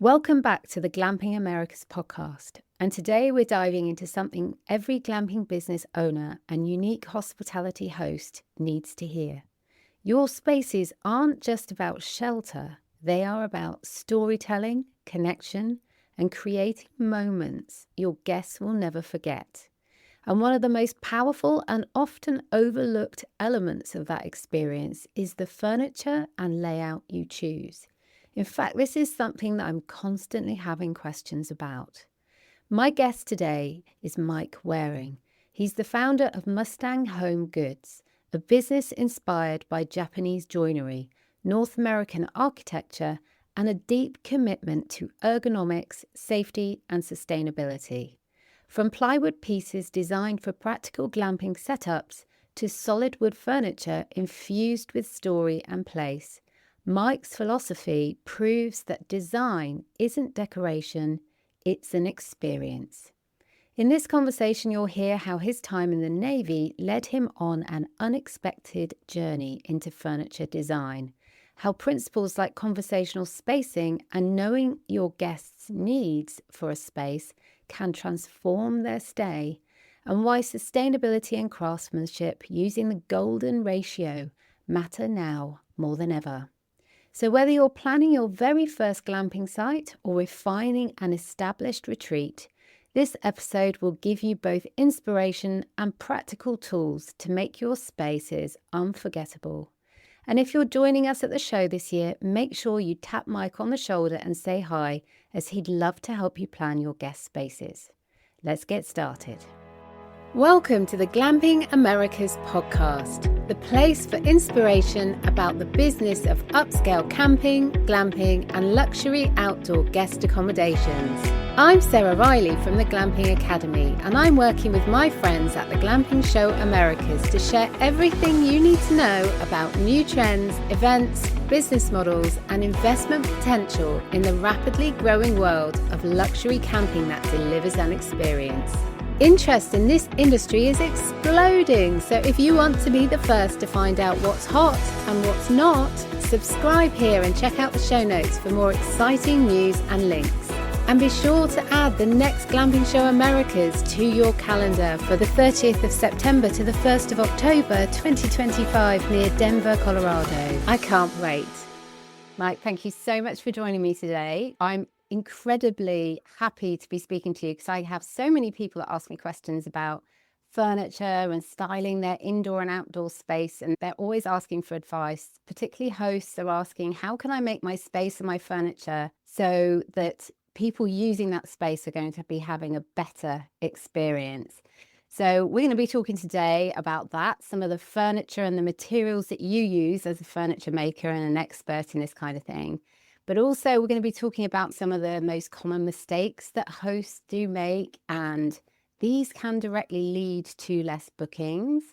Welcome back to the Glamping Americas podcast. And today we're diving into something every glamping business owner and unique hospitality host needs to hear. Your spaces aren't just about shelter, they are about storytelling, connection, and creating moments your guests will never forget. And one of the most powerful and often overlooked elements of that experience is the furniture and layout you choose. In fact, this is something that I'm constantly having questions about. My guest today is Mike Waring. He's the founder of Mustang Home Goods, a business inspired by Japanese joinery, North American architecture, and a deep commitment to ergonomics, safety, and sustainability. From plywood pieces designed for practical glamping setups to solid wood furniture infused with story and place, Mike's philosophy proves that design isn't decoration, it's an experience. In this conversation, you'll hear how his time in the Navy led him on an unexpected journey into furniture design, how principles like conversational spacing and knowing your guests' needs for a space can transform their stay, and why sustainability and craftsmanship using the golden ratio matter now more than ever. So whether you're planning your very first glamping site or refining an established retreat, this episode will give you both inspiration and practical tools to make your spaces unforgettable. And if you're joining us at the show this year, make sure you tap Mike on the shoulder and say hi, as he'd love to help you plan your guest spaces. Let's get started. Welcome to the Glamping Americas podcast, the place for inspiration about the business of upscale camping, glamping, and luxury outdoor guest accommodations. I'm Sarah Riley from the Glamping Academy, and I'm working with my friends at the Glamping Show Americas to share everything you need to know about new trends, events, business models, and investment potential in the rapidly growing world of luxury camping that delivers an experience. Interest in this industry is exploding, so if you want to be the first to find out what's hot and what's not, subscribe here and check out the show notes for more exciting news and links. And be sure to add the next Glamping Show Americas to your calendar for the 30th of September to the 1st of October 2025 near Denver, Colorado. I can't wait. Mike, thank you so much for joining me today. I'm incredibly happy to be speaking to you because I have so many people that ask me questions about furniture and styling their indoor and outdoor space, and they're always asking for advice. Particularly hosts are asking, how can I make my space and my furniture so that people using that space are going to be having a better experience? So we're going to be talking today about that, some of the furniture and the materials that you use as a furniture maker and an expert in this kind of thing. But also we're going to be talking about some of the most common mistakes that hosts do make, and these can directly lead to less bookings.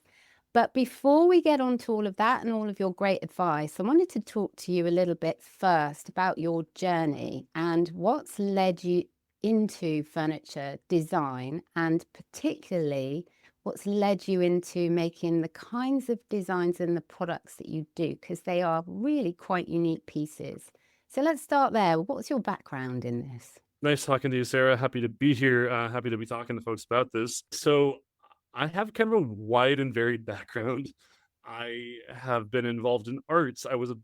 But before we get on to all of that and all of your great advice, I wanted to talk to you a little bit first about your journey and what's led you into furniture design, and particularly what's led you into making the kinds of designs and the products that you do, because they are really quite unique pieces. So let's start there. What's your background in this? Nice talking to you, Sarah. Happy to be here. Happy to be talking to folks about this. So I have kind of a wide and varied background. I have been involved in arts. I was a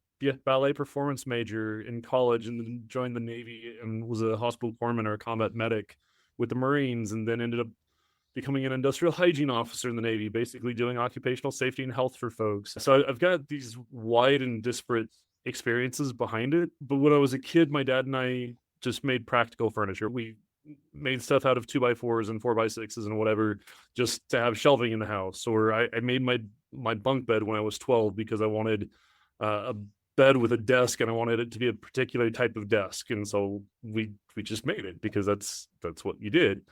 ballet performance major in college and then joined the Navy and was a hospital corpsman or a combat medic with the Marines, and then ended up becoming an industrial hygiene officer in the Navy, basically doing occupational safety and health for folks. So I've got these wide and disparate experiences behind it. But when I was a kid, my dad and I just made practical furniture. We made stuff out of 2x4s and 4x6s and whatever, just to have shelving in the house. Or I made my bunk bed when I was 12 because I wanted a bed with a desk, and I wanted it to be a particular type of desk. And so we just made it because that's what you did.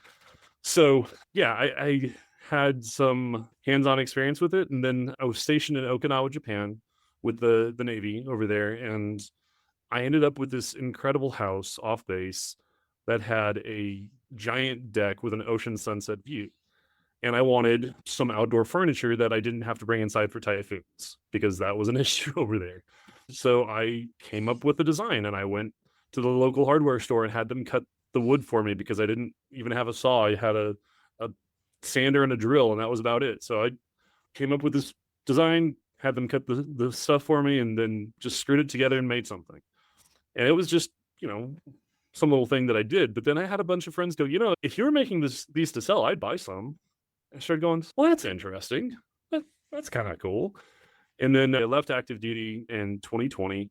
So yeah, I had some hands-on experience with it. And then I was stationed in Okinawa, Japan with the Navy over there. And I ended up with this incredible house off base that had a giant deck with an ocean sunset view. And I wanted some outdoor furniture that I didn't have to bring inside for typhoons, because that was an issue over there. So I came up with a design, and I went to the local hardware store and had them cut the wood for me because I didn't even have a saw. I had a sander and a drill, and that was about it. So I came up with this design, had them cut the stuff for me, and then just screwed it together and made something. And it was just, you know, some little thing that I did. But then I had a bunch of friends go, if you were making these to sell, I'd buy some. I started going, well, that's interesting. That's kind of cool. And then I left active duty in 2020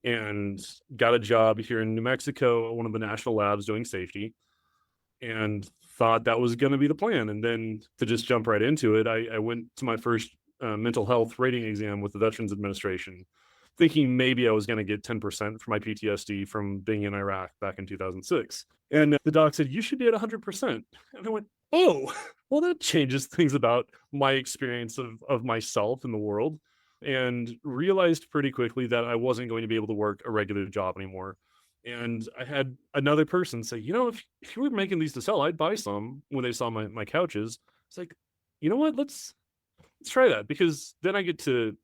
and got a job here in New Mexico at one of the national labs doing safety, and thought that was going to be the plan. And then to just jump right into it, I went to my first mental health rating exam with the Veterans Administration, thinking maybe I was going to get 10% for my PTSD from being in Iraq back in 2006. And the doc said, you should be at 100%. And I went, oh, well, that changes things about my experience of myself in the world, and realized pretty quickly that I wasn't going to be able to work a regular job anymore. And I had another person say, if you were making these to sell, I'd buy some when they saw my couches. It's like, you know what? Let's try that, because then I get to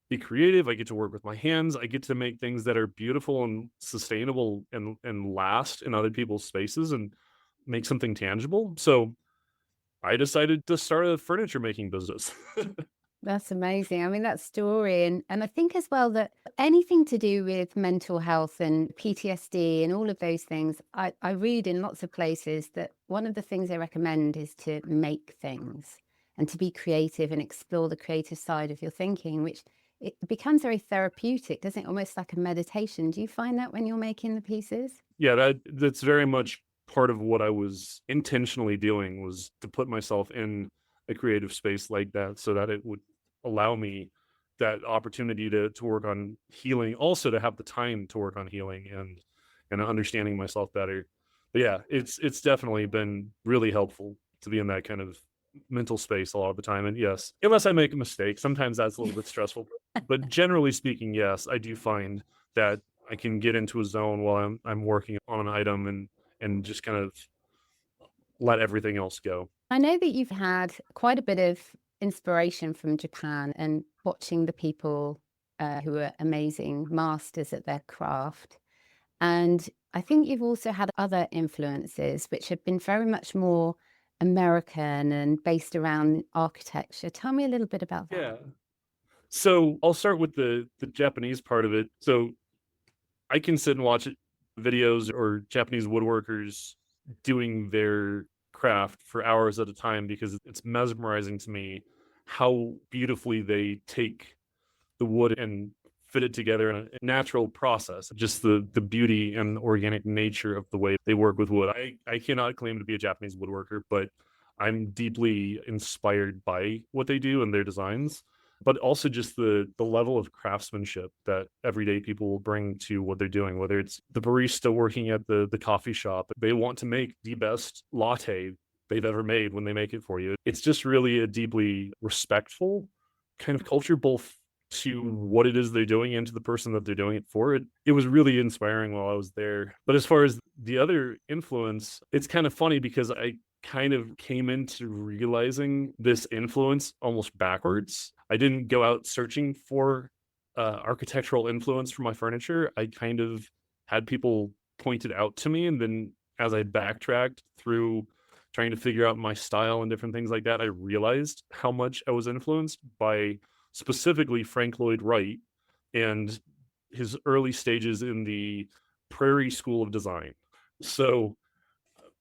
be creative. I get to work with my hands. I get to make things that are beautiful and sustainable and last in other people's spaces and make something tangible. So I decided to start a furniture making business. That's amazing. I mean, that story. And I think as well that anything to do with mental health and PTSD and all of those things, I read in lots of places that one of the things they recommend is to make things and to be creative and explore the creative side of your thinking, which it becomes very therapeutic, doesn't it? Almost like a meditation. Do you find that when you're making the pieces? Yeah, that's very much part of what I was intentionally doing, was to put myself in a creative space like that so that it would allow me that opportunity to work on healing, also to have the time to work on healing and understanding myself better. But yeah, it's definitely been really helpful to be in that kind of mental space a lot of the time. And yes, unless I make a mistake, sometimes that's a little bit stressful. But generally speaking, yes, I do find that I can get into a zone while I'm working on an item and just kind of let everything else go. I know that you've had quite a bit of inspiration from Japan and watching the people who are amazing masters at their craft. And I think you've also had other influences which have been very much more American and based around architecture. Tell me a little bit about that. Yeah. So I'll start with the Japanese part of it. So I can sit and watch videos or Japanese woodworkers doing their craft for hours at a time, because it's mesmerizing to me how beautifully they take the wood and fit it together in a natural process. Just the beauty and organic nature of the way they work with wood. I cannot claim to be a Japanese woodworker, but I'm deeply inspired by what they do and their designs, but also just the level of craftsmanship that everyday people will bring to what they're doing. Whether it's the barista working at the coffee shop, they want to make the best latte they've ever made when they make it for you. It's just really a deeply respectful kind of culture, both to what it is they're doing and to the person that they're doing it for. It was really inspiring while I was there. But as far as the other influence, it's kind of funny because I kind of came into realizing this influence almost backwards. I didn't go out searching for architectural influence for my furniture. I kind of had people point it out to me, and then as I backtracked through trying to figure out my style and different things like that, I realized how much I was influenced by specifically Frank Lloyd Wright and his early stages in the Prairie School of Design. So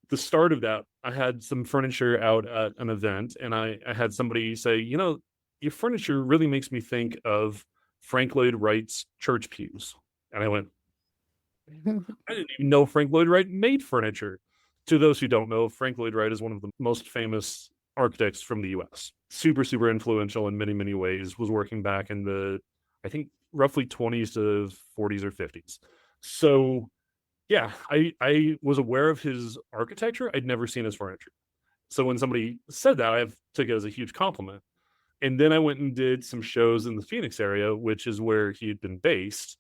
the start of that, I had some furniture out at an event, and I had somebody say, your furniture really makes me think of Frank Lloyd Wright's church pews. And I went, I didn't even know Frank Lloyd Wright made furniture. To those who don't know, Frank Lloyd Wright is one of the most famous architects from the US. Super, super influential in many, many ways. Was working back in the, I think, roughly 20s to 40s or 50s. So yeah, I was aware of his architecture. I'd never seen his furniture. So when somebody said that, I took it as a huge compliment. And then I went and did some shows in the Phoenix area, which is where he had been based.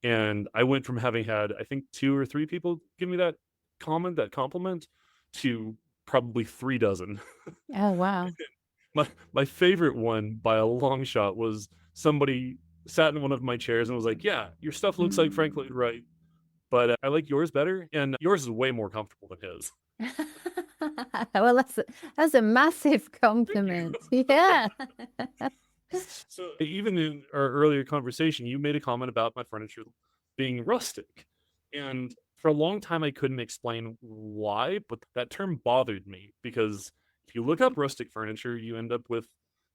And I went from having had, I think, 2 or 3 people give me that comment, that compliment, to probably 3 dozen. Oh, wow. My favorite one by a long shot was somebody sat in one of my chairs and was like, "Yeah, your stuff looks like Frank Lloyd Wright." but I like yours better, and yours is way more comfortable than his. Well, that's a massive Thank you. compliment. Yeah. So even in our earlier conversation, you made a comment about my furniture being rustic. And for a long time, I couldn't explain why, but that term bothered me because if you look up rustic furniture, you end up with,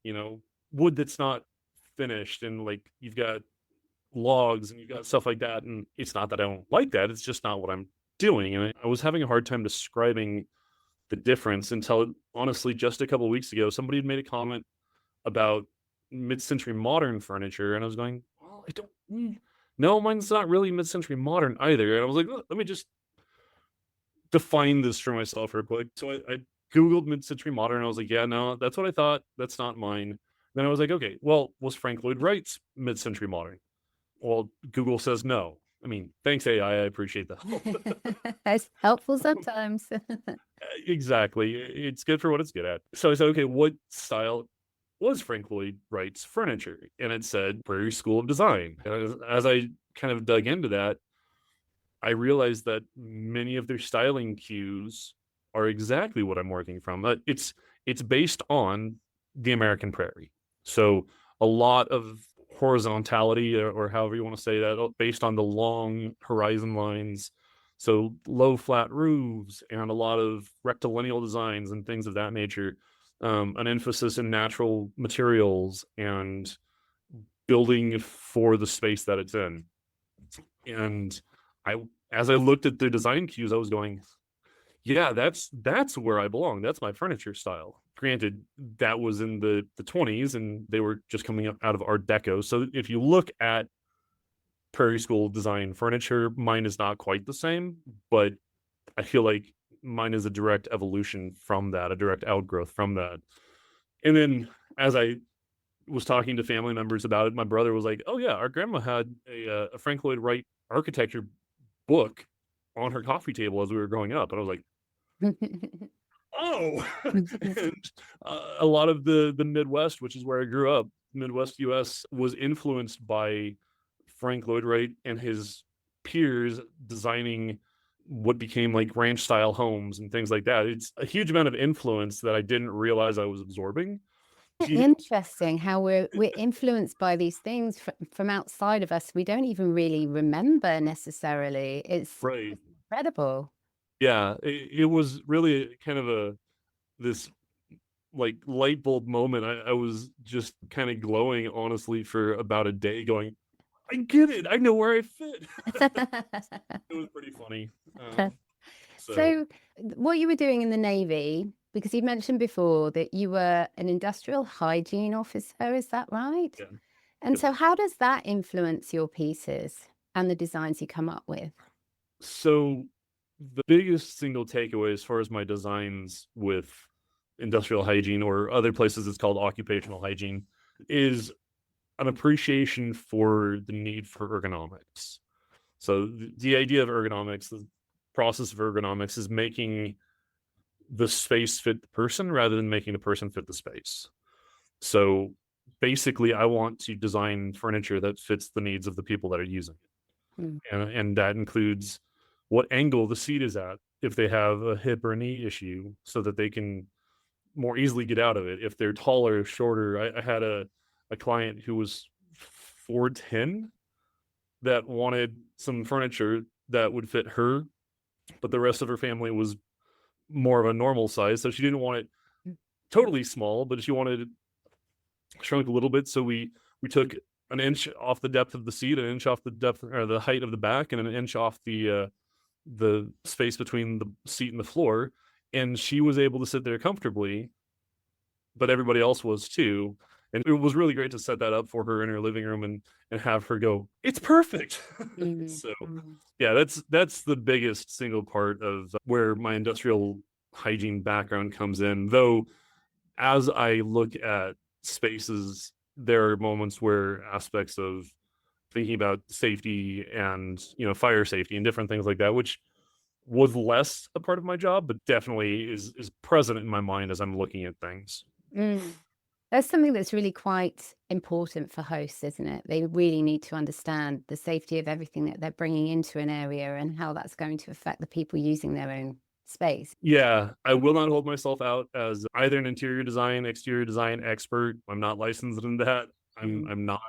you know, wood that's not finished and like you've got logs and you've got stuff like that. And it's not that I don't like that, it's just not what I'm doing. And I was having a hard time describing the difference until honestly, just a couple of weeks ago, somebody had made a comment about mid-century modern furniture, and I was going, well, I don't. No, mine's not really mid-century modern either. And I was like, let me just define this for myself real quick. So I googled mid-century modern. And I was like, yeah, no, that's what I thought. That's not mine. Then I was like, okay, well, was Frank Lloyd Wright's mid-century modern? Well, Google says no. I mean, thanks AI, I appreciate the help. It's helpful sometimes. Exactly, it's good for what it's good at. So I said, okay, what style was Frank Lloyd Wright's furniture? And it said Prairie School of Design. And as I kind of dug into that, I realized that many of their styling cues are exactly what I'm working from. It's based on the American prairie. So a lot of horizontality, or however you want to say that, based on the long horizon lines. So low flat roofs and a lot of rectilineal designs and things of that nature. An emphasis in natural materials and building for the space that it's in. And I, as I looked at the design cues, I was going, yeah, that's where I belong. That's my furniture style. Granted, that was in the 20s and they were just coming up out of Art Deco. So if you look at Prairie School design furniture, mine is not quite the same, but I feel like mine is a direct evolution from that, a direct outgrowth from that. And then as I was talking to family members about it, my brother was like, "Oh yeah, our grandma had a Frank Lloyd Wright architecture book on her coffee table as we were growing up," and I was like, "Oh!" And a lot of the Midwest, which is where I grew up, Midwest U.S., was influenced by Frank Lloyd Wright and his peers designing what became like ranch style homes and things like that. It's a huge amount of influence that I didn't realize I was absorbing. Interesting how we're influenced by these things from outside of us. We don't even really remember necessarily. It's Right. incredible. Yeah, it was really kind of this like light bulb moment. I was just kind of glowing honestly for about a day going, I get it. I know where I fit. It was pretty funny. So So, what you were doing in the Navy, because you mentioned before that you were an industrial hygiene officer, is that right? yeah. And Yep. so, how does that influence your pieces and the designs you come up with? So the biggest single takeaway as far as my designs with industrial hygiene, or other places it's called occupational hygiene, is an appreciation for the need for ergonomics. So the idea of ergonomics, the process of ergonomics, is making the space fit the person rather than making the person fit the space. So basically, I want to design furniture that fits the needs of the people that are using Mm. it. And that includes what angle the seat is at, if they have a hip or knee issue, so that they can more easily get out of it. If they're taller, shorter. I had a client who was 4'10" that wanted some furniture that would fit her, but the rest of her family was more of a normal size. So she didn't want it totally small, but she wanted it shrunk a little bit. So we took an inch off the depth of the seat, an inch off the depth or the height of the back, and an inch off the space between the seat and the floor. And she was able to sit there comfortably, but everybody else was too. And it was really great to set that up for her in her living room and have her go, it's perfect. Mhm, So mhm. yeah, that's the biggest single part of where my industrial hygiene background comes in. Though as I look at spaces, there are moments where aspects of thinking about safety and fire safety and different things like that, which was less a part of my job, but definitely is present in my mind as I'm looking at things. Mm. That's something that's really quite important for hosts, isn't it? They really need to understand the safety of everything that they're bringing into an area and how that's going to affect the people using their own space. Yeah, I will not hold myself out as either an interior design, exterior design expert. I'm not licensed in that. I'm Mm. I'm not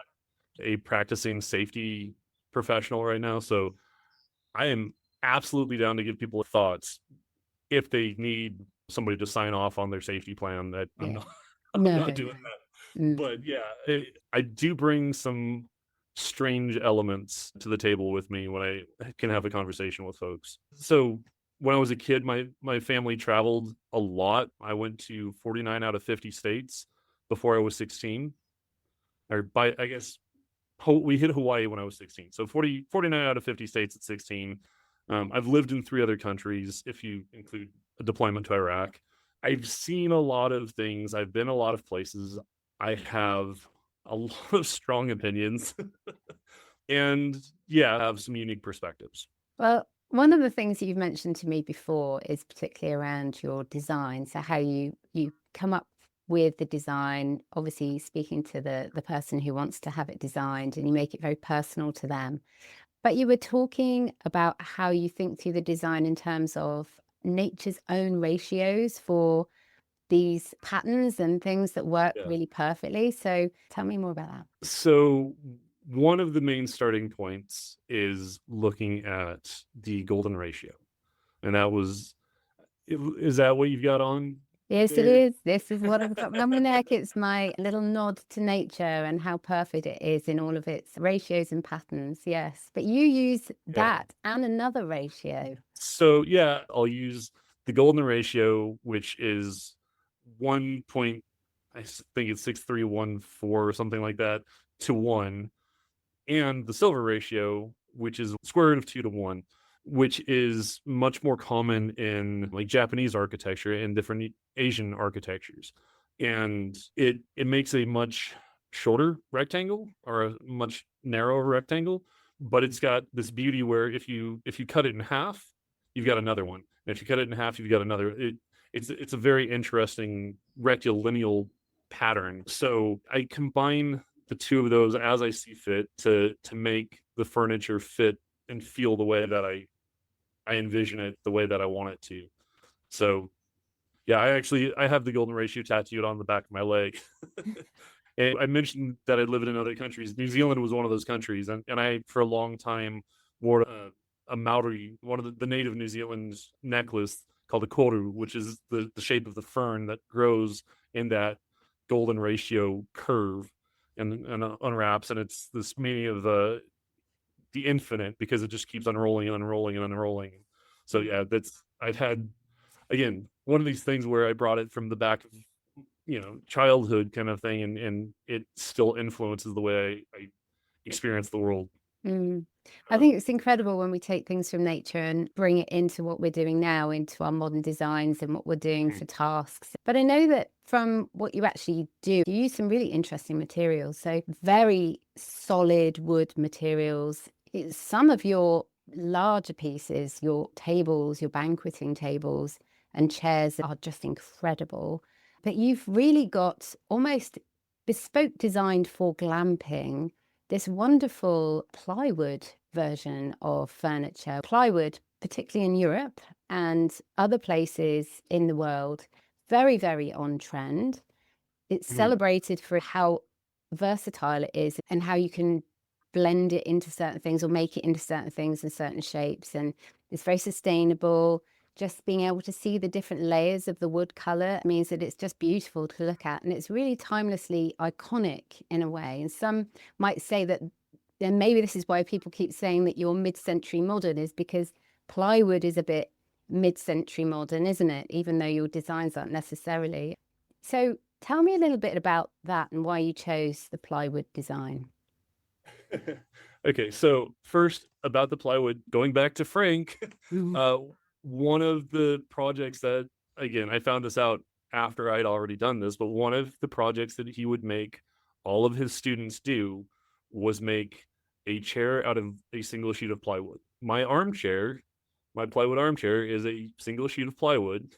a practicing safety professional right now, so I am absolutely down to give people thoughts if they need somebody to sign off on their safety plan. That I'm Yeah. not I'm No. not doing that. Mm. But yeah, I do bring some strange elements to the table with me when I can have a conversation with folks. So when I was a kid, my family traveled a lot. I went to 49 out of 50 states before I was 16. Or by I guess we hit Hawaii when I was 16. So 49 out of 50 states at 16. I've lived in 3 other countries if you include a deployment to Iraq. I've seen a lot of things. I've been a lot of places. I have a lot of strong opinions and yeah, I have some unique perspectives. Well, one of the things that you've mentioned to me before is particularly around your design. So how you come up with the design, obviously speaking to the person who wants to have it designed, and you make it very personal to them. But you were talking about how you think through the design in terms of nature's own ratios for these patterns and things that work Yeah. really perfectly. So tell me more about that. So one of the main starting points is looking at the golden ratio. And that was is that what you've got on Yes, it there? is. This is what I've got on my neck. It's my little nod to nature and how perfect it is in all of its ratios and patterns. Yes. But you use Yeah. that and another ratio. So yeah, I'll use the golden ratio, which is 1 point, think it's 6314 or something like that to 1, and the silver ratio, which is square root of 2 to 1, which is much more common in like Japanese architecture and different Asian architectures. And it makes a much shorter rectangle or a much narrower rectangle, but it's got this beauty where if you cut it in half, you've got another one. And if you cut it in half, you've got another. It's a very interesting rectilineal pattern. So I combine the two of those as I see fit to make the furniture fit and feel the way that I envision it, the way that I want it to. So yeah, I have the golden ratio tattooed on the back of my leg. And I mentioned that I lived in other countries. New Zealand was one of those countries, and I for a long time wore a Maori, one of the native New Zealand's necklace called a koru, which is the shape of the fern that grows in that golden ratio curve and unwraps, and it's this meaning of the infinite because it just keeps unrolling and unrolling and unrolling. So yeah, that's I've had again one of these things where I brought it from the back of childhood kind of thing, and it still influences the way I experience the world. Mm. I Um, think it's incredible when we take things from nature and bring it into what we're doing now, into our modern designs and what we're doing mhm, for tasks. But I know that from what you actually do, you use some really interesting materials. So, very solid wood materials. Some of your larger pieces, your tables, your banqueting tables and chairs are just incredible. But you've really got almost bespoke designed for glamping this wonderful plywood version of furniture. Plywood, particularly in Europe and other places in the world, very, very on trend. It's mhm, celebrated for how versatile it is and how you can blend it into certain things or make it into certain things and certain shapes. And it's very sustainable. Just being able to see the different layers of the wood color means that it's just beautiful to look at. And it's really timelessly iconic in a way. And some might say that, and maybe this is why people keep saying that you're mid-century modern, is because plywood is a bit mid-century modern, isn't it? Even though your designs aren't necessarily. So tell me a little bit about that and why you chose the plywood design. Okay, so first about the plywood, going back to Frank, Mhm. uh, one of the projects that, again, I found this out after I'd already done this, but one of the projects that he would make all of his students do was make a chair out of a single sheet of plywood. My plywood armchair is a single sheet of plywood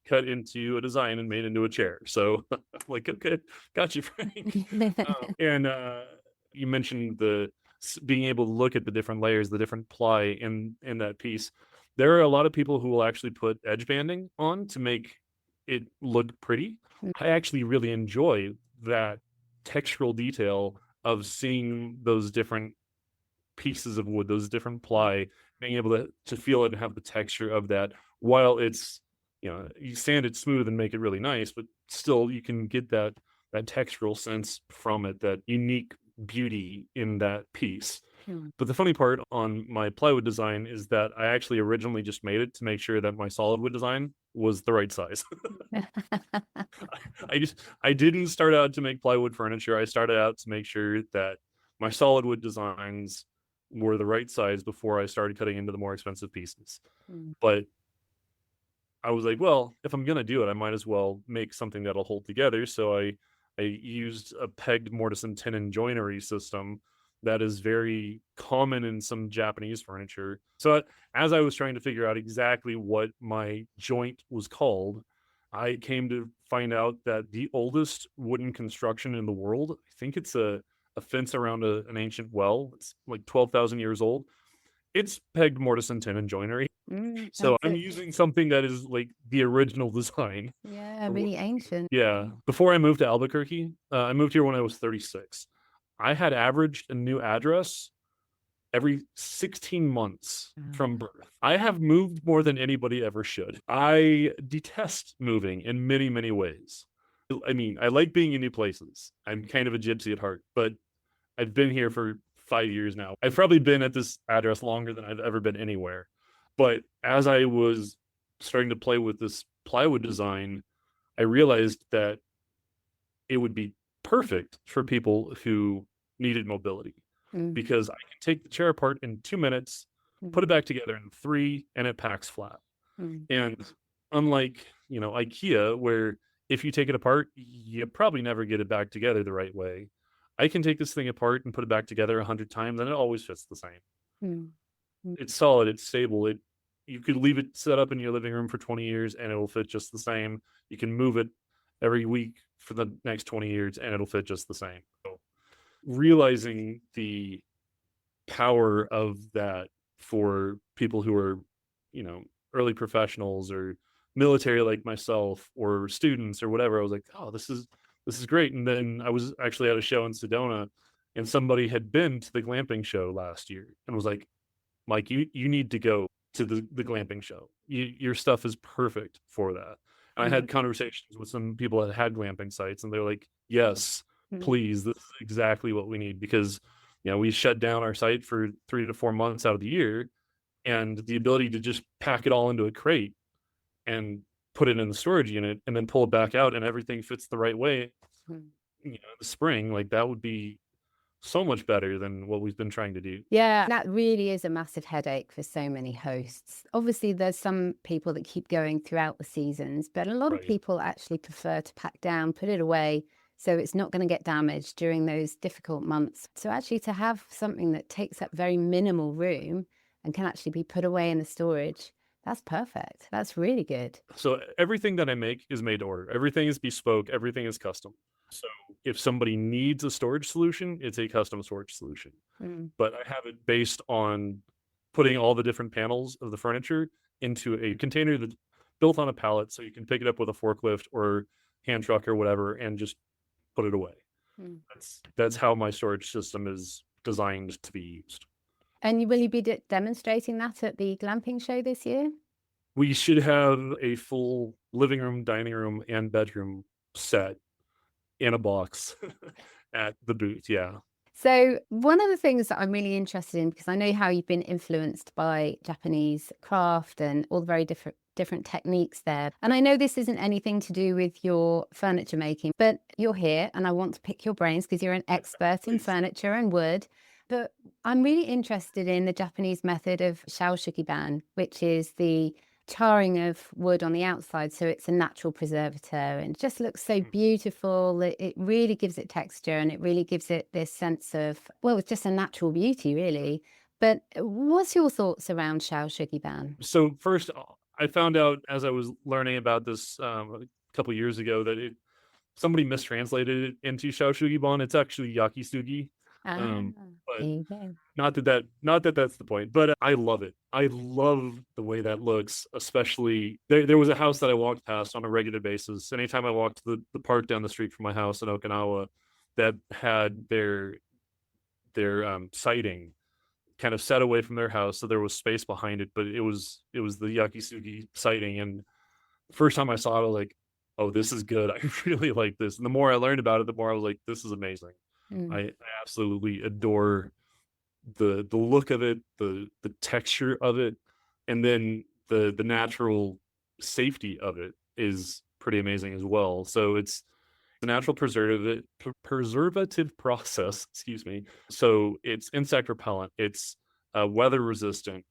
cut into a design and made into a chair. So I'm like, okay, got you, Frank. And you mentioned being able to look at the different layers, the different ply in that piece. There are a lot of people who will actually put edge banding on to make it look pretty. I actually really enjoy that textural detail of seeing those different pieces of wood, those different ply, being able to feel it and have the texture of that while it's, you sand it smooth and make it really nice, but still you can get that textural sense from it, that unique beauty in that piece. Mm. But the funny part on my plywood design is that I actually originally just made it to make sure that my solid wood design was the right size. I didn't start out to make plywood furniture. I started out to make sure that my solid wood designs were the right size before I started cutting into the more expensive pieces. Mm. But I was like, well, if I'm gonna do it, I might as well make something that'll hold together. So I used a pegged mortise and tenon joinery system that is very common in some Japanese furniture. So as I was trying to figure out exactly what my joint was called, I came to find out that the oldest wooden construction in the world, I think it's a fence around an ancient well. It's like 12,000 years old. It's pegged mortise and tenon joinery. So That's I'm it. using something that is like the original design. Yeah, Or really ancient. Yeah. Before I moved to Albuquerque, I moved here when I was 36. I had averaged a new address every 16 months Wow. from birth. I have moved more than anybody ever should. I detest moving in many, many ways. I mean, I like being in new places. I'm kind of a gypsy at heart, but I've been here for 5 years now. I've probably been at this address longer than I've ever been anywhere. But as I was starting to play with this plywood design, I realized that it would be perfect for people who needed mobility Mm. because I can take the chair apart in 2 minutes, put Mm. it back together in three, and it packs flat. Mm. And unlike, IKEA, where if you take it apart, you probably never get it back together the right way. I can take this thing apart and put it back together 100 times, and it always fits the same. Mm. Mm. It's solid, it's stable. You could leave it set up in your living room for 20 years and it'll fit just the same. You can move it every week for the next 20 years and it'll fit just the same. So realizing the power of that for people who are, you know, early professionals or military like myself or students or whatever, I was like, oh, this is great. And then I was actually at a show in Sedona and somebody had been to the glamping show last year and was like, Mike, you need to go to the glamping show. Your stuff is perfect for that. And I Mm. had conversations with some people that had glamping sites, and they're like, "Yes, Mm. please, this is exactly what we need." Because we shut down our site for 3 to 4 months out of the year, and the ability to just pack it all into a crate and put it in the storage unit, and then pull it back out, and everything fits the right way. Mm. In the spring, like that would be so much better than what we've been trying to do. Yeah, that really is a massive headache for so many hosts. Obviously, there's some people that keep going throughout the seasons, but a lot of Right. people actually prefer to pack down, put it away, so it's not going to get damaged during those difficult months. So actually to have something that takes up very minimal room and can actually be put away in the storage, that's perfect. That's really good. So everything that I make is made to order. Everything is bespoke. Everything is custom. So if somebody needs a storage solution, it's a custom storage solution. Mm. But I have it based on putting all the different panels of the furniture into a container that's built on a pallet, so you can pick it up with a forklift or hand truck or whatever, and just put it away. Mm. That's how my storage system is designed to be used. And will you be demonstrating that at the glamping show this year? We should have a full living room, dining room, and bedroom set in a box at the booth. Yeah. So one of the things that I'm really interested in, because I know how you've been influenced by Japanese craft and all the very different techniques there. And I know this isn't anything to do with your furniture making, but you're here and I want to pick your brains because you're an expert in Please. furniture and wood. But I'm really interested in the Japanese method of shaoshukiban, which is the charring of wood on the outside, so it's a natural preservator and it just looks so beautiful. It really gives it texture and it really gives it this sense of, well, it's just a natural beauty, really. But what's your thoughts around shaoshukiban? So first, I found out as I was learning about this a couple years ago that somebody mistranslated it into Shaoshugibon. It's actually Yakisugi. Ah, Um, there but you go. not that that's the point, but I love it. I love the way that looks, especially there was a house that I walked past on a regular basis. Anytime I walked the park down the street from my house in Okinawa that had their siding kind of set away from their house, so there was space behind it, but it was the Yakisugi siding. And first time I saw it, I was like, "Oh, this is good. I really like this." And the more I learned about it, the more I was like, "This is amazing." Mm, I absolutely adore the look of it, the texture of it, and then the natural safety of it is pretty amazing as well. So it's a natural preservative process, excuse me. So it's insect repellent, it's weather resistant,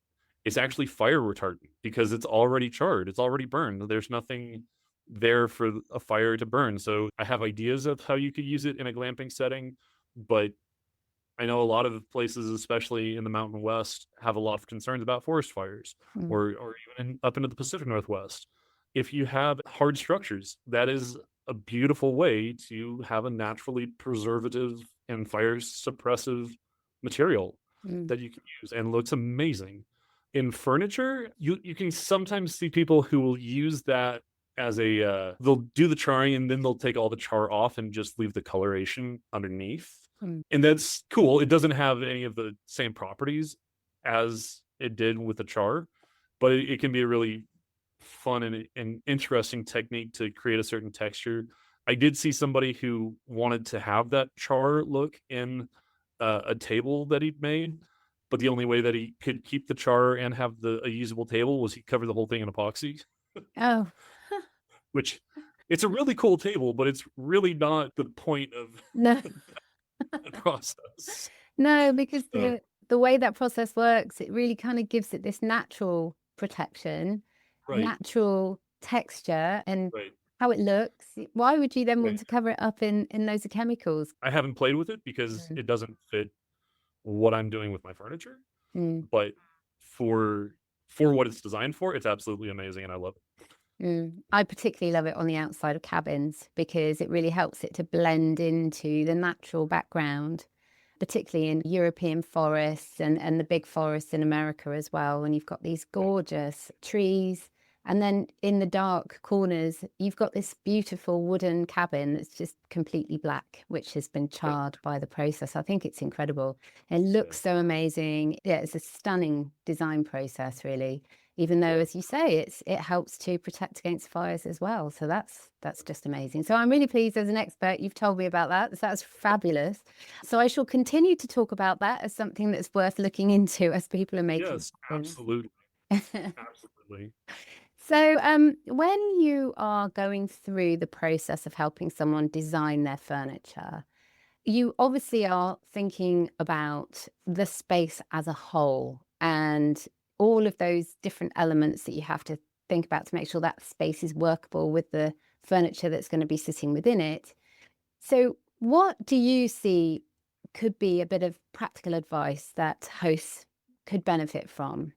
it's actually fire retardant because it's already charred, it's already burned. There's nothing there for a fire to burn. So I have ideas of how you could use it in a glamping setting, but I know a lot of places, especially in the Mountain West, have a lot of concerns about forest fires, mm, or even up into the Pacific Northwest. If you have hard structures, that is a beautiful way to have a naturally preservative and fire suppressive material mm. that you can use and looks amazing. In furniture, you can sometimes see people who will use that as they'll do the charring and then they'll take all the char off and just leave the coloration underneath, Mm, and that's cool. It doesn't have any of the same properties as it did with the char, but it can be a really fun and interesting technique to create a certain texture. I did see somebody who wanted to have that char look in a table that he'd made, but the only way that he could keep the char and have a usable table was he covered the whole thing in epoxy, oh, which it's a really cool table, but it's really not the point of no, the process. no, because So, the way that process works, it really kind of gives it this natural protection, right, natural texture, and right. how it looks. Why would you then want Right. to cover it up in loads of chemicals? I haven't played with it because Mm, it doesn't fit what I'm doing with my furniture, mm, but for for what it's designed for, it's absolutely amazing and I love it. mm. I particularly love it on the outside of cabins because it really helps it to blend into the natural background, particularly in European forests and the big forests in America as well. And you've got these Right. gorgeous trees. And then in the dark corners, you've got this beautiful wooden cabin that's just completely black, which has been Yeah. charred by the process. I think it's incredible. It Yeah. looks so amazing. Yeah, it's a stunning design process, really. Even though, Yeah. as you say, it helps to protect against fires as well. So that's just amazing. So I'm really pleased as an expert you've told me about that. So that's fabulous. So I shall continue to talk about that as something that's worth looking into as people are making Yes, things. absolutely. Absolutely. So, when you are going through the process of helping someone design their furniture, you obviously are thinking about the space as a whole and all of those different elements that you have to think about to make sure that space is workable with the furniture that's going to be sitting within it. So, what do you see could be a bit of practical advice that hosts could benefit from?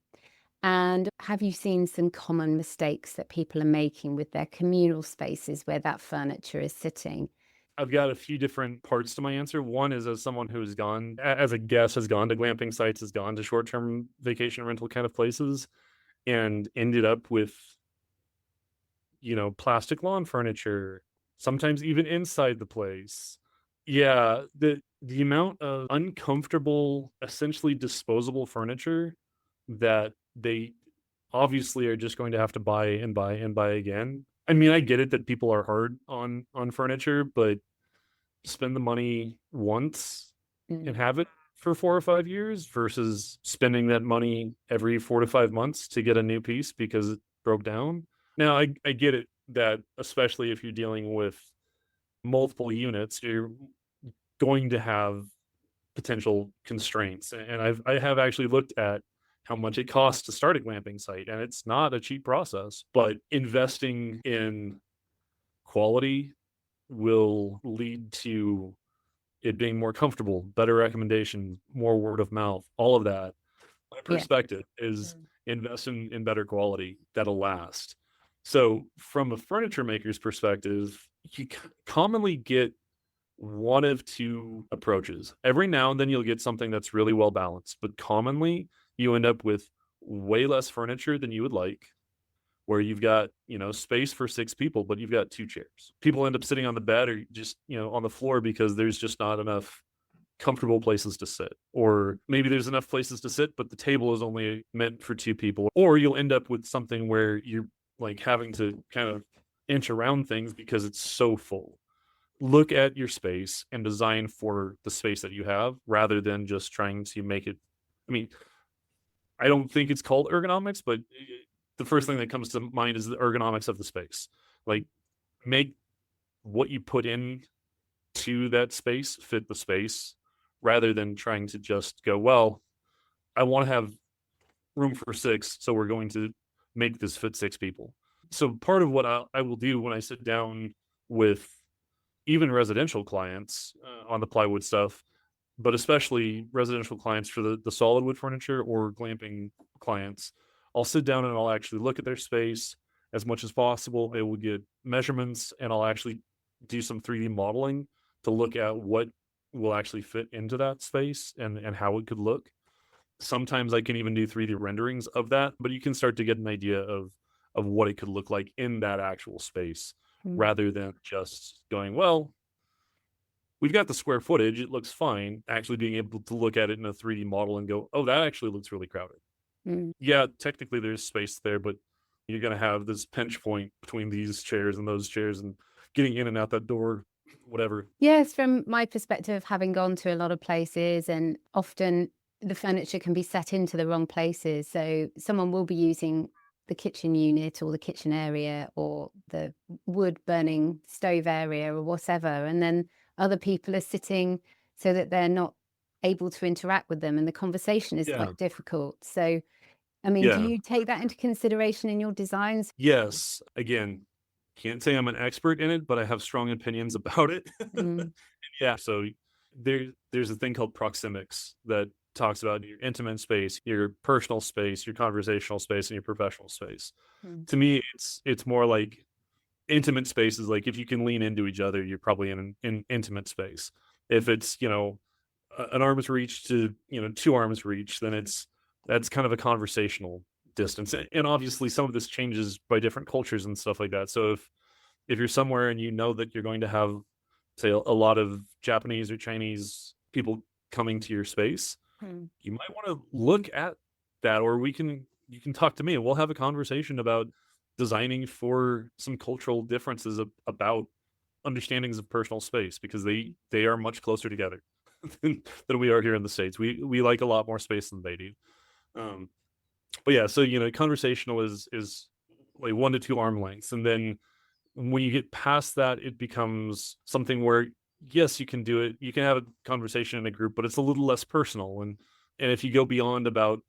And have you seen some common mistakes that people are making with their communal spaces where that furniture is sitting? I've got a few different parts to my answer. One is as someone who's gone as a guest, has gone to glamping sites, has gone to short-term vacation rental kind of places, and ended up with, plastic lawn furniture, sometimes even inside the place. Yeah, the amount of uncomfortable, essentially disposable furniture that they obviously are just going to have to buy and buy and buy again. I mean, I get it that people are hard on furniture, but spend the money once and Mm, have it for 4 or 5 years versus spending that money every 4 to 5 months to get a new piece because it broke down. Now, I get it that especially if you're dealing with multiple units, you're going to have potential constraints. And I have actually looked at how much it costs to start a glamping site, and it's not a cheap process. But investing in quality will lead to it being more comfortable, better recommendation, more word of mouth, all of that. My yeah. perspective is Mm. invest in better quality that'll last. So from a furniture maker's perspective, you commonly get one of two approaches. Every now and then you'll get something that's really well balanced, but commonly you end up with way less furniture than you would like, where you've got, space for six people, but you've got two chairs. People end up sitting on the bed or just, on the floor because there's just not enough comfortable places to sit. Or maybe there's enough places to sit, but the table is only meant for two people. Or you'll end up with something where you're like having to kind of inch around things because it's so full. Look at your space and design for the space that you have rather than just trying to make it. I mean, I don't think it's called ergonomics, but the first thing that comes to mind is the ergonomics of the space. Like, make what you put in to that space fit the space rather than trying to just go, well, I want to have room for six, so we're going to make this fit six people. So part of what I will do when I sit down with even residential clients on the plywood stuff, but especially residential clients for the solid wood furniture or glamping clients, I'll sit down and I'll actually look at their space as much as possible. It will get measurements and I'll actually do some 3D modeling to look at what will actually fit into that space and how it could look. Sometimes I can even do 3D renderings of that, but you can start to get an idea of what it could look like in that actual space rather than just going, well, we've got the square footage, it looks fine. Actually being able to look at it in a 3D model and go, oh, that actually looks really crowded. Yeah, technically there's space there, but you're going to have this pinch point between these chairs and those chairs and getting in and out that door, whatever. Yes, from my perspective, having gone to a lot of places, and often the furniture can be set into the wrong places. So someone will be using the kitchen unit or the kitchen area or the wood burning stove area or whatever. And then other people are sitting so that they're not able to interact with them and the conversation is Yeah. quite difficult. So, I mean, do Yeah. you take that into consideration in your designs? Yes. Again, can't say I'm an expert in it, but I have strong opinions about it. Mm, Yeah. So there's a thing called proxemics that talks about your intimate space, your personal space, your conversational space, and your professional space. mm, To me, it's more like intimate spaces. Like if you can lean into each other, you're probably in an intimate space. If it's an arm's reach to two arms reach, then that's kind of a conversational distance. And obviously, some of this changes by different cultures and stuff like that. So if you're somewhere and you know that you're going to have, say, a lot of Japanese or Chinese people coming to your space, mm, you might want to look at that, or you can talk to me and we'll have a conversation about designing for some cultural differences about understandings of personal space, because they are much closer together than we are here in the States. We like a lot more space than they do. Um, but yeah, so conversational is like 1 to 2 arm lengths, and then when you get past that, it becomes something where yes, you can do it. You can have a conversation in a group, but it's a little less personal. And if you go beyond about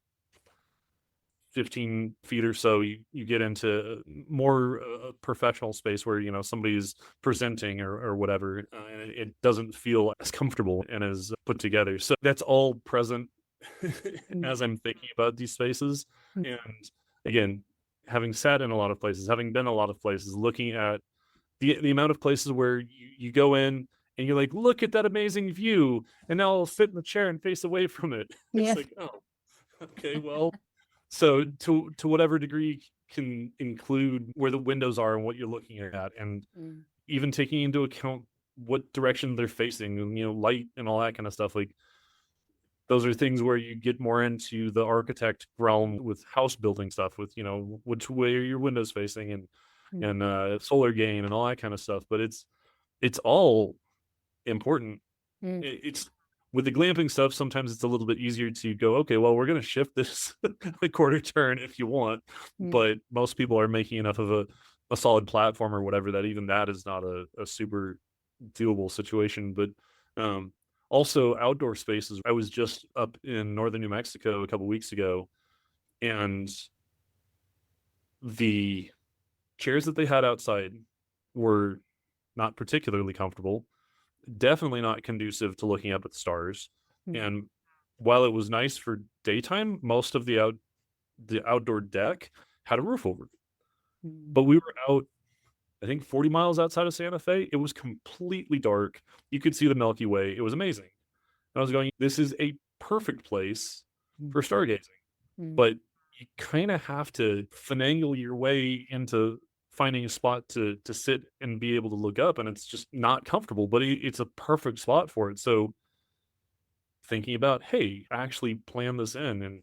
15 feet or so, you get into more professional space where somebody's presenting or whatever, and it doesn't feel as comfortable and as put together. So that's all present mm, as I'm thinking about these spaces. mm. And again, having sat in a lot of places, having been a lot of places, looking at the amount of places where you go in and you're like, look at that amazing view, and now I'll sit in the chair and face away from it. It's Yes. like, oh, okay, well, so to whatever degree can include where the windows are and what you're looking at, and Mm, even taking into account what direction they're facing, and light and all that kind of stuff. Like, those are things where you get more into the architect realm with house building stuff, with which way are your windows facing, mm, and solar gain and all that kind of stuff. But it's all important. mm, It's with the glamping stuff, sometimes it's a little bit easier to go, okay, well, we're going to shift this a quarter turn if you want, mm, but most people are making enough of a solid platform or whatever that even that is not a super doable situation. But um also outdoor spaces. I was just up in northern New Mexico a couple weeks ago, and the chairs that they had outside were not particularly comfortable, definitely not conducive to looking up at the stars. mm, And while it was nice for daytime, most of the the outdoor deck had a roof over it. Mm. But we were out, I think 40 miles outside of Santa Fe. It was completely dark. You could see the Milky Way. It was amazing. And I was going, this is a perfect place Mm. for stargazing. Mm. But you kind of have to finagle your way into finding a spot to sit and be able to look up, and it's just not comfortable, but it's a perfect spot for it. So thinking about, hey, actually plan this in and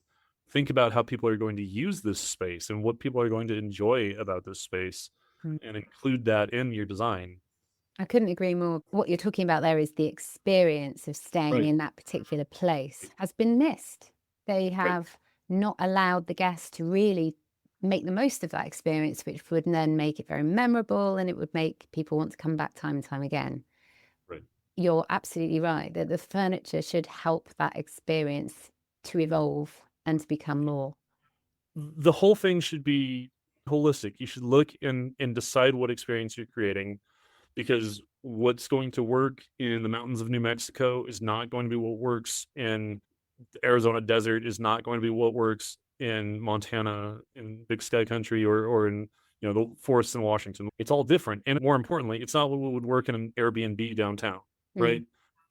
think about how people are going to use this space and what people are going to enjoy about this space Mm. and include that in your design. I couldn't agree more. What you're talking about there is the experience of staying Right. in that particular place has been missed. They Right. have not allowed the guests to really make the most of that experience, which would then make it very memorable and it would make people want to come back time and time again. Right. You're absolutely right that the furniture should help that experience to evolve and to become more. The whole thing should be holistic. You should look and decide what experience you're creating, because what's going to work in the mountains of New Mexico is not going to be what works in the Arizona desert, is not going to be what works in Montana, in Big Sky Country, or in the forests in Washington. It's all different, and more importantly, it's not what would work in an Airbnb downtown, right?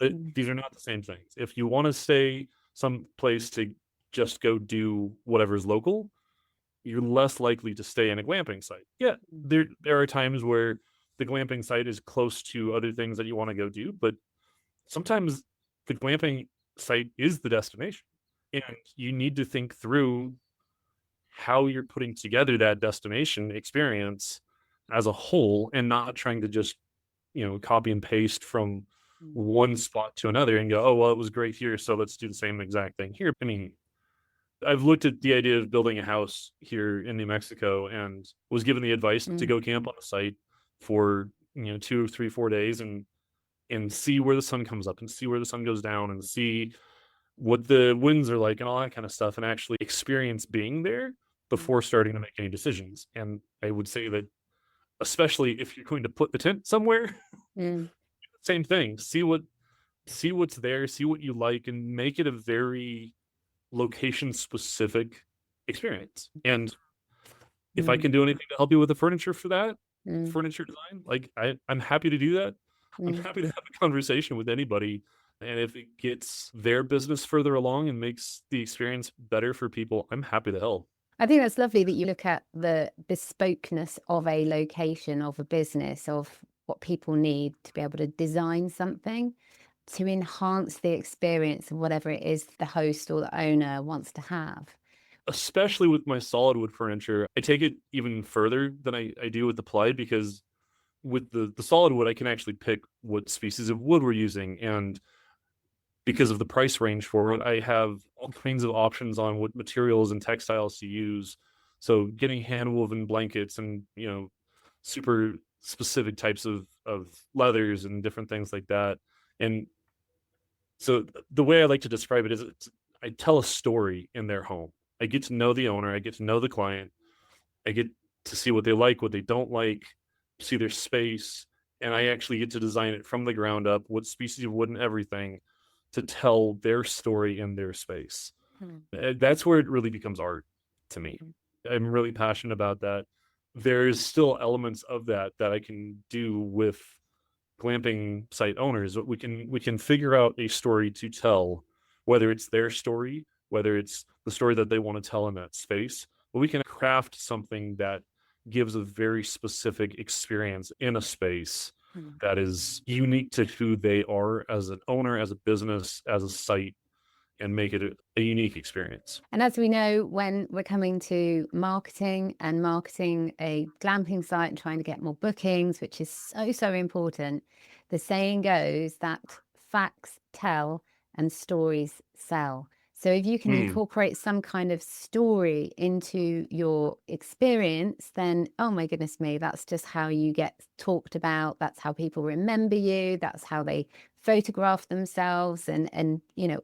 Mm, mm, These are not the same things. If you want to stay someplace to just go do whatever's local, you're less likely to stay in a glamping site. Yeah, mm, there are times where the glamping site is close to other things that you want to go do, but sometimes the glamping site is the destination. And you need to think through how you're putting together that destination experience as a whole and not trying to just, copy and paste from mm, one spot to another and go, oh, well, it was great here, so let's do the same exact thing here. I mean, I've looked at the idea of building a house here in New Mexico and was given the advice to mm, go camp on the site for 2, 3, 4 days and see where the sun comes up and see where the sun goes down and see what the winds are like and all that kind of stuff, and actually experience being there mm, before starting to make any decisions. And I would say that, especially if you're going to put the tent somewhere, mm, same thing. See what's there, see what you like, and make it a very location specific experience. And if I mm, can do anything to help you with the furniture for that, mm, furniture design, like I'm happy to do that. I'm mm. happy to have a conversation with anybody. And if it gets their business further along and makes the experience better for people, I'm happy to help. I think that's lovely that you look at the bespokeness of a location, of a business, of what people need to be able to design something to enhance the experience of whatever it is the host or the owner wants to have. Especially with my solid wood furniture, I take it even further than I do with the plywood, because with the solid wood, I can actually pick what species of wood we're using. And because of the price range for it, I have all kinds of options on what materials and textiles to use. So getting hand woven blankets and super specific types of leathers and different things like that. And so the way I like to describe it is I tell a story in their home. I get to know the owner, I get to know the client, I get to see what they like, what they don't like, see their space, and I actually get to design it from the ground up, what species of wood and everything, to tell their story in their space. Mm, That's where it really becomes art to me. mm, I'm really passionate about that. There's still elements of that I can do with glamping site owners. We can figure out a story to tell, whether it's their story, whether it's the story that they want to tell in that space, but we can craft something that gives a very specific experience in a space mm. that is unique to who they are as an owner, as a business, as a site, and make it a unique experience. And as we know, when we're coming to marketing and marketing a glamping site and trying to get more bookings, which is so, so important, the saying goes that facts tell and stories sell. So if you can Hmm. incorporate some kind of story into your experience, then, oh my goodness me, that's just how you get talked about. That's how people remember you. That's how they photograph themselves and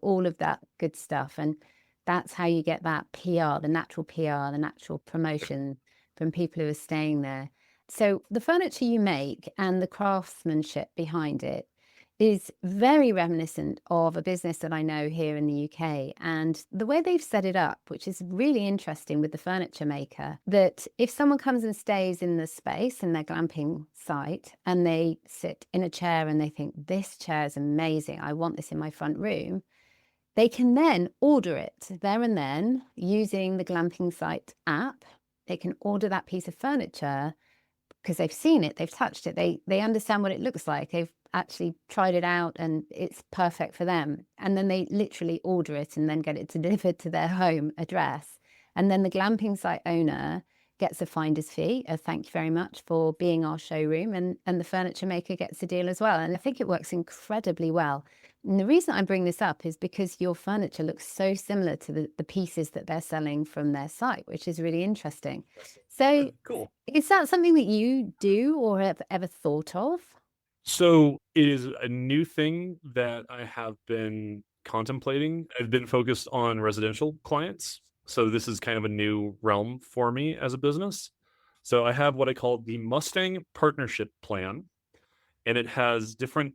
all of that good stuff. And that's how you get that PR, the natural promotion from people who are staying there. So the furniture you make and the craftsmanship behind it, is very reminiscent of a business that I know here in the UK. And the way they've set it up, which is really interesting with the furniture maker, that if someone comes and stays in the space in their glamping site and they sit in a chair and they think, this chair is amazing, I want this in my front room, they can then order it there and then using the glamping site app. They can order that piece of furniture because they've seen it, they've touched it, they understand what it looks like. They've actually tried it out and it's perfect for them. And then they literally order it and then get it delivered to their home address. And then the glamping site owner gets a finder's fee, a thank you very much for being our showroom, and the furniture maker gets a deal as well. And I think it works incredibly well. And the reason I bring this up is because your furniture looks so similar to the pieces that they're selling from their site, which is really interesting. So Cool. is that something that you do or have ever thought of? So it is a new thing that I have been contemplating. I've been focused on residential clients. So this is kind of a new realm for me as a business. So I have what I call the Mustang Partnership Plan, and it has different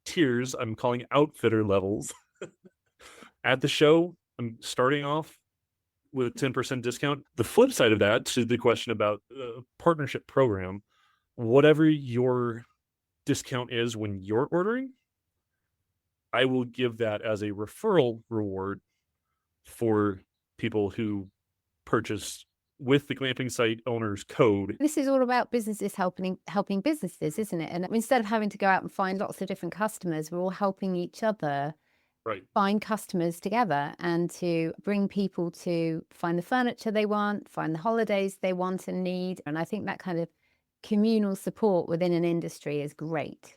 tiers. I'm calling outfitter levels. At the show, I'm starting off with a 10% discount. The flip side of that, to the question about partnership program, whatever your discount is when you're ordering, I will give that as a referral reward for people who purchase with the glamping site owner's code. This is all about businesses helping businesses, isn't it? And instead of having to go out and find lots of different customers, we're all helping each other Right. find customers together and to bring people to find the furniture they want, find the holidays they want and need. And I think that kind of communal support within an industry is great.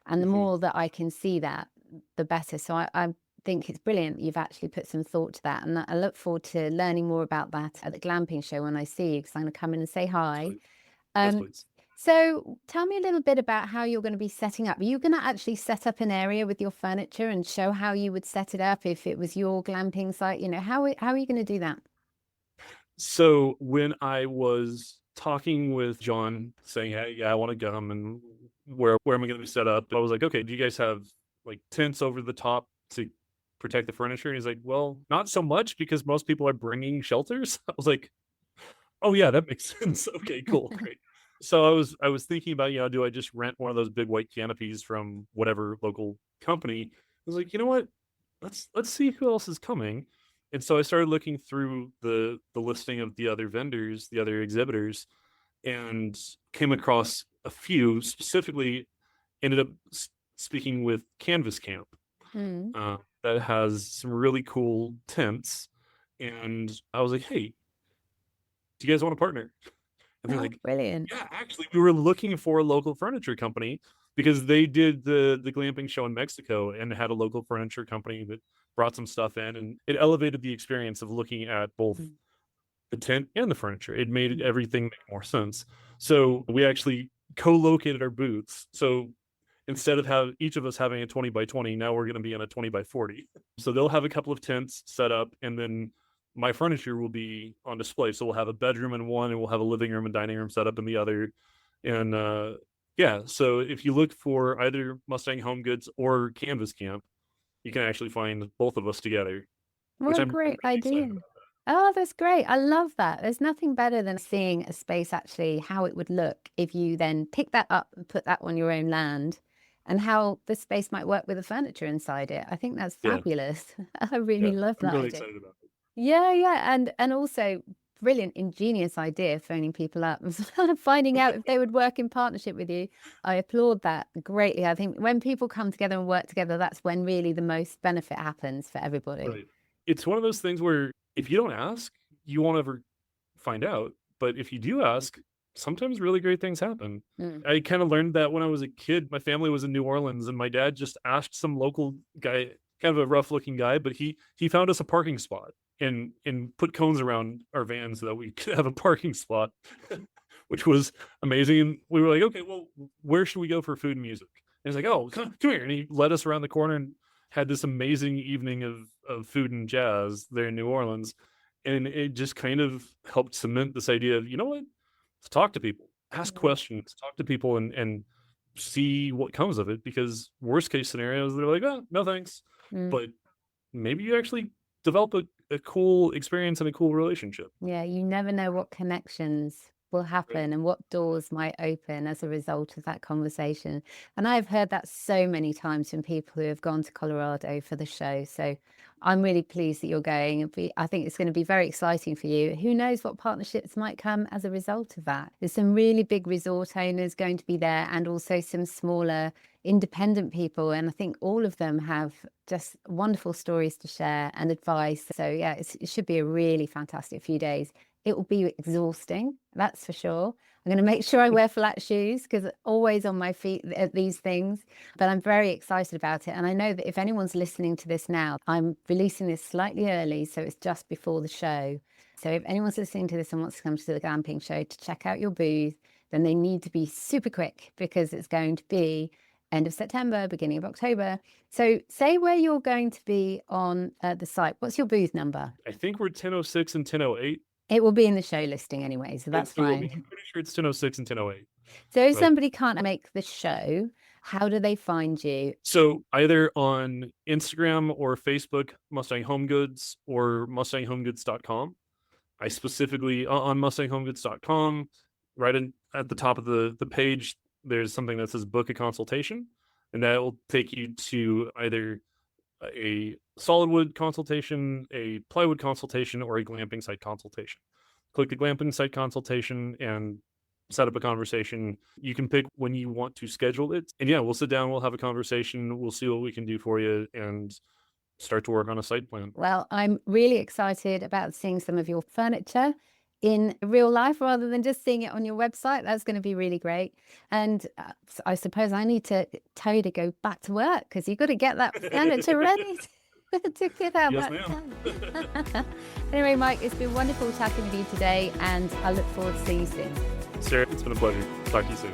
And the Mhm. more that I can see that, the better. So I think it's brilliant you've actually put some thought to that. And I look forward to learning more about that at the glamping show when I see you, because I'm going to come in and say hi. Absolutely. Yes, Um, please. so tell me a little bit about how you're going to be setting up. Are you going to actually set up an area with your furniture and show how you would set it up if it was your glamping site? You know, how are you going to do that? So when I was talking with John saying, hey, yeah, I want to come and where am I going to be set up? I was like, okay, do you guys have like tents over the top to protect the furniture? And he's like, well, not so much because most people are bringing shelters. I was like, oh yeah, that makes sense. Okay, cool, great. So I was thinking about, do I just rent one of those big white canopies from whatever local company? I was like, you know what? Let's see who else is coming. And so I started looking through the listing of the other vendors, the other exhibitors, and came across a few. Specifically, ended up speaking with Canvas Camp, Mm. that has some really cool tents. And I was like, hey, do you guys want to partner? And they're Oh, like, brilliant. yeah, actually, we were looking for a local furniture company because they did the glamping show in Mexico and had a local furniture company that brought some stuff in, and it elevated the experience of looking at both Mm. the tent and the furniture. It made Mm. everything make more sense. So we actually co-located our booths. So instead of have each of us having a 20 by 20, now we're going to be in a 20 by 40. So they'll have a couple of tents set up, and then my furniture will be on display. So we'll have a bedroom in one, and we'll have a living room and dining room set up in the other. And yeah, so if you look for either Mustang Home Goods or Canvas Camp, you can actually find both of us together, which What a I'm great really excited idea. about. Oh, that's great. I love that. There's nothing better than seeing a space actually how it would look if you then pick that up and put that on your own land and how the space might work with the furniture inside it. I think that's Yeah, fabulous. I really yeah, love I'm that really idea. excited about it. Yeah, yeah. And also brilliant, ingenious idea phoning people up and finding out if they would work in partnership with you. I applaud that greatly. I think when people come together and work together, that's when really the most benefit happens for everybody. Right. It's one of those things where if you don't ask, you won't ever find out. But if you do ask, sometimes really great things happen. Mm. I kind of learned that when I was a kid. My family was in New Orleans, and my dad just asked some local guy, kind of a rough looking guy, but he found us a parking spot and put cones around our van so that we could have a parking spot, which was amazing. And we were like, okay, well, where should we go for food and music? And he's like, oh, come here. And he led us around the corner and had this amazing evening of food and jazz there in New Orleans. And it just kind of helped cement this idea of, you know what? Let's talk to people, ask Yeah. questions, talk to people, and see what comes of it, because worst case scenarios, they're like, oh, no thanks. Mm. But maybe you actually develop a cool experience and a cool relationship. Yeah, you never know what connections will Right. happen and what doors might open as a result of that conversation. And I've heard that so many times from people who have gone to Colorado for the show. So I'm really pleased that you're going. I think it's going to be very exciting for you. Who knows what partnerships might come as a result of that? There's some really big resort owners going to be there, and also some smaller independent people. And I think all of them have just wonderful stories to share and advice. So yeah, it should be a really fantastic few days. It will be exhausting, that's for sure. I'm going to make sure I wear flat shoes because always on my feet at these things. But I'm very excited about it. And I know that if anyone's listening to this now, I'm releasing this slightly early, so it's just before the show. So if anyone's listening to this and wants to come to the glamping show to check out your booth, then they need to be super quick, because it's going to be end of September, beginning of October. So say where you're going to be on the site. What's your booth number? I think we're 1006 and 1008. It will be in the show listing anyway, so that's It will be. fine. I'm pretty sure it's 1006 and 1008. So if But somebody can't make the show, how do they find you? so either on Instagram or Facebook, Mustang Home Goods, or MustangHomeGoods.com. I specifically on MustangHomeGoods.com, right at the top of the page, there's something that says book a consultation, and that will take you to either a solid wood consultation, a plywood consultation, or a glamping site consultation. Click the glamping site consultation and set up a conversation. You can pick when you want to schedule it. And yeah, we'll sit down, we'll have a conversation, we'll see what we can do for you, and start to work on a site plan. Well, I'm really excited about seeing some of your furniture in real life rather than just seeing it on your website. That's going to be really great. And I suppose I need to tell you to go back to work, because you've got to get that furniture ready to get out Yes, that ma'am. done. Anyway, Mike, it's been wonderful chatting with you today, and I look forward to seeing you soon. Sarah, it's been a pleasure. Talk to you soon.